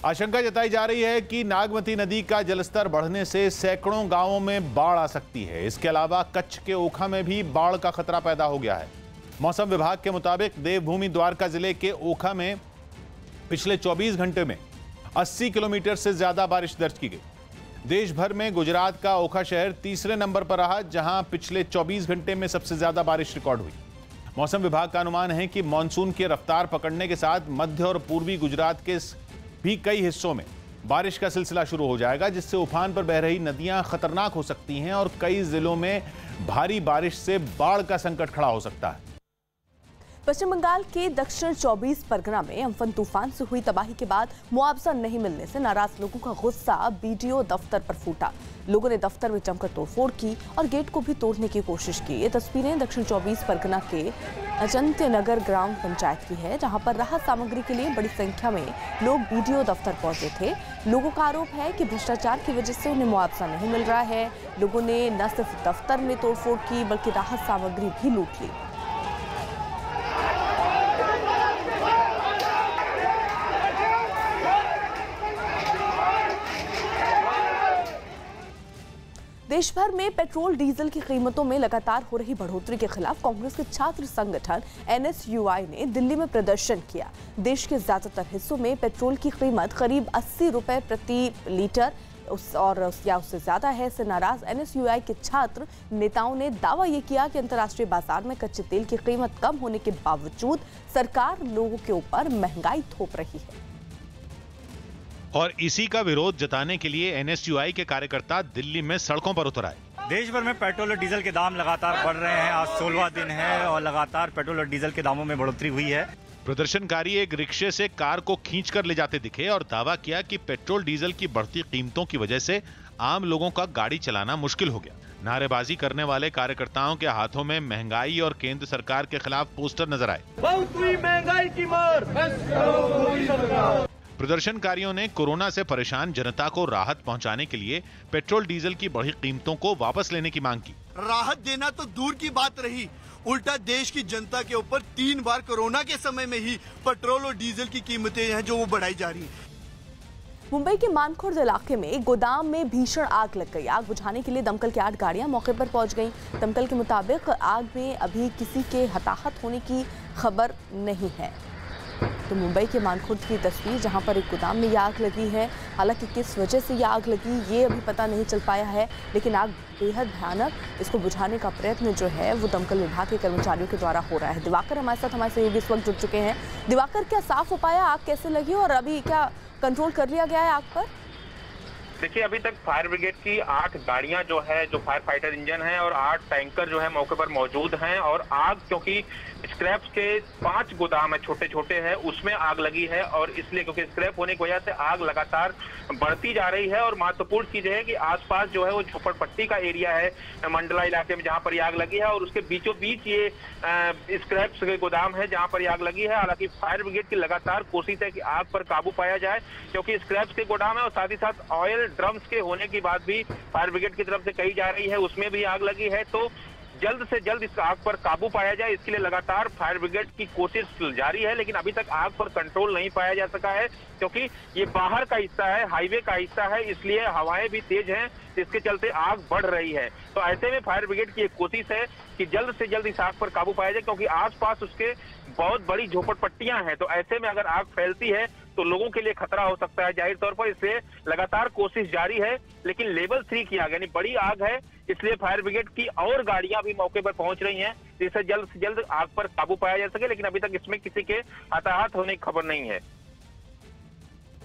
आशंका जताई जा रही है कि नागमती नदी का जलस्तर बढ़ने से सैकड़ों गांवों में बाढ़ आ सकती है। इसके अलावा कच्छ के ओखा में भी बाढ़ का खतरा पैदा हो गया है। मौसम विभाग के मुताबिक देवभूमि द्वारका जिले के ओखा में पिछले 24 घंटे में 80 किलोमीटर से ज्यादा बारिश दर्ज की गई। देश भर में गुजरात का ओखा शहर तीसरे नंबर पर रहा, जहां पिछले 24 घंटे में सबसे ज्यादा बारिश रिकॉर्ड हुई। मौसम विभाग का अनुमान है कि मानसून की रफ्तार पकड़ने के साथ मध्य और पूर्वी गुजरात के भी कई हिस्सों में बारिश का सिलसिला शुरू हो जाएगा, जिससे उफान पर बह रही नदियां खतरनाक हो सकती हैं और कई जिलों में भारी बारिश से बाढ़ का संकट खड़ा हो सकता है। पश्चिम बंगाल के दक्षिण 24 परगना में अम्फन तूफान से हुई तबाही के बाद मुआवजा नहीं मिलने से नाराज लोगों का गुस्सा बीडीओ दफ्तर पर फूटा। लोगों ने दफ्तर में जमकर तोड़फोड़ की और गेट को भी तोड़ने की कोशिश की। ये तस्वीरें दक्षिण 24 परगना के अजंत्य नगर ग्राम पंचायत की है, जहां पर राहत सामग्री के लिए बड़ी संख्या में लोग बीडीओ दफ्तर पहुंचे थे। लोगों का आरोप है कि भ्रष्टाचार की वजह से उन्हें मुआवजा नहीं मिल रहा है। लोगों ने न सिर्फ दफ्तर में तोड़फोड़ की बल्कि राहत सामग्री भी लूट ली। देश भर में पेट्रोल डीजल की कीमतों में लगातार हो रही बढ़ोतरी के खिलाफ कांग्रेस के छात्र संगठन एनएसयूआई ने दिल्ली में प्रदर्शन किया। देश के ज्यादातर हिस्सों में पेट्रोल की कीमत करीब 80 रुपए प्रति लीटर उससे ज्यादा है। इससे नाराज एनएसयूआई के छात्र नेताओं ने दावा ये किया कि अंतर्राष्ट्रीय बाजार में कच्चे तेल की कीमत कम होने के बावजूद सरकार लोगों के ऊपर महंगाई थोप रही है। और इसी का विरोध जताने के लिए एनएसयूआई के कार्यकर्ता दिल्ली में सड़कों पर उतर आए। देश भर में पेट्रोल और डीजल के दाम लगातार बढ़ रहे हैं। आज 16वां दिन है और लगातार पेट्रोल और डीजल के दामों में बढ़ोतरी हुई है। प्रदर्शनकारी एक रिक्शे से कार को खींचकर ले जाते दिखे और दावा किया कि पेट्रोल डीजल की बढ़ती कीमतों की वजह से आम लोगों का गाड़ी चलाना मुश्किल हो गया। नारेबाजी करने वाले कार्यकर्ताओं के हाथों में महंगाई और केंद्र सरकार के खिलाफ पोस्टर नजर आए। बहुत हुई महंगाई की मार, प्रदर्शनकारियों ने कोरोना से परेशान जनता को राहत पहुंचाने के लिए पेट्रोल डीजल की बढ़ी कीमतों को वापस लेने की मांग की। राहत देना तो दूर की बात रही, उल्टा देश की जनता के ऊपर 3 बार कोरोना के समय में ही पेट्रोल और डीजल की कीमतें हैं जो वो बढ़ाई जा रही हैं। मुंबई के मानखुर्द इलाके में एक गोदाम में भीषण आग लग गई। आग बुझाने के लिए दमकल की 8 गाड़ियां मौके पर पहुंच गईं। दमकल के मुताबिक आग में अभी किसी के हताहत होने की खबर नहीं है। तो मुंबई के मानखुर्द की तस्वीर, जहां पर एक गोदाम में यह आग लगी है। हालांकि किस वजह से यह आग लगी ये अभी पता नहीं चल पाया है, लेकिन आग बेहद भयानक। इसको बुझाने का प्रयत्न जो है वो दमकल विभाग के कर्मचारियों के द्वारा हो रहा है। दिवाकर हमारे सहयोगी इस वक्त जुड़ चुके हैं। दिवाकर, क्या साफ हो पाया आग कैसे लगी और अभी क्या कंट्रोल कर लिया गया है आग पर? देखिए, अभी तक फायर ब्रिगेड की 8 गाड़ियां जो है, जो फायर फाइटर इंजन है और 8 टैंकर जो है मौके पर मौजूद हैं। और आग, क्योंकि स्क्रैप्स के 5 गोदाम है, छोटे छोटे हैं, उसमें आग लगी है और इसलिए क्योंकि स्क्रैप होने की वजह से आग लगातार बढ़ती जा रही है। और महत्वपूर्ण चीज है कि आसपास जो है वो झोपड़पट्टी का एरिया है मंडला इलाके में, जहां पर आग लगी है और उसके बीचों बीच ये स्क्रैप्स के गोदाम है जहां पर आग लगी है। हालांकि फायर ब्रिगेड की लगातार कोशिश है कि आग पर काबू पाया जाए, क्योंकि स्क्रैप्स के गोदाम है और साथ ही साथ ऑयल ड्रम्स के होने की बात भी फायर ब्रिगेड की तरफ से कही जा रही है, उसमें भी आग लगी है। तो जल्द से जल्द इस आग पर काबू पाया जाए, इसके लिए लगातार फायर ब्रिगेड की कोशिश जारी है। लेकिन अभी तक आग पर कंट्रोल नहीं पाया जा सका है, क्योंकि ये बाहर का हिस्सा है, हाईवे का हिस्सा है, इसलिए हवाएं भी तेज हैं, जिसके चलते आग बढ़ रही है। तो ऐसे में फायर ब्रिगेड की एक कोशिश है कि जल्द से जल्द इस आग पर काबू पाया जाए, क्योंकि आसपास उसके बहुत बड़ी झोपड़पट्टियां हैं। तो ऐसे में अगर आग फैलती है तो लोगों के लिए खतरा हो सकता है जाहिर तौर पर, इसलिए लगातार कोशिश जारी है। लेकिन लेवल 3 की आग यानी बड़ी आग है, इसलिए फायर ब्रिगेड की और गाड़ियां भी मौके पर पहुंच रही हैं, जिससे जल्द से जल्द आग पर काबू पाया जा सके। लेकिन अभी तक इसमें किसी के हताहत होने की खबर नहीं है।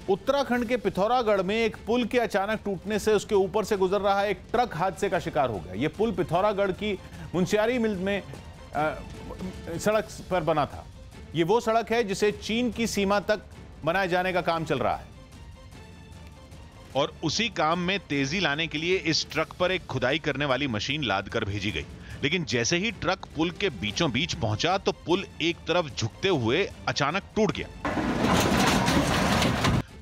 उत्तराखंड के पिथौरागढ़ में एक पुल के अचानक टूटने से उसके ऊपर से गुजर रहा एक ट्रक हादसे का शिकार हो गया। यह पुल पिथौरागढ़ की मुंशियारी मिल में सड़क पर बना था। यह वो सड़क है जिसे चीन की सीमा तक बनाए जाने का काम चल रहा है और उसी काम में तेजी लाने के लिए इस ट्रक पर एक खुदाई करने वाली मशीन लादकर भेजी गई। लेकिन जैसे ही ट्रक पुल के बीचों बीच पहुंचा तो पुल एक तरफ झुकते हुए अचानक टूट गया।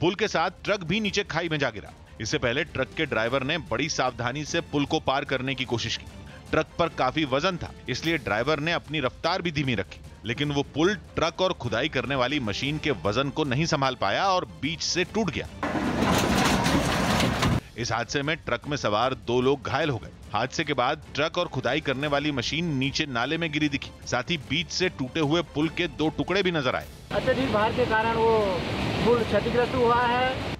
पुल के साथ ट्रक भी नीचे खाई में जा गिरा। इससे पहले ट्रक के ड्राइवर ने बड़ी सावधानी से पुल को पार करने की कोशिश की। ट्रक पर काफी वजन था, इसलिए ड्राइवर ने अपनी रफ्तार भी धीमी रखी, लेकिन वो पुल ट्रक और खुदाई करने वाली मशीन के वजन को नहीं संभाल पाया और बीच से टूट गया। इस हादसे में ट्रक में सवार 2 लोग घायल हो गए। हादसे के बाद ट्रक और खुदाई करने वाली मशीन नीचे नाले में गिरी दिखी। साथ ही बीच से टूटे हुए पुल के 2 टुकड़े भी नजर आए। अत्यधिक भार के कारण वो पुल क्षतिग्रस्त हुआ है।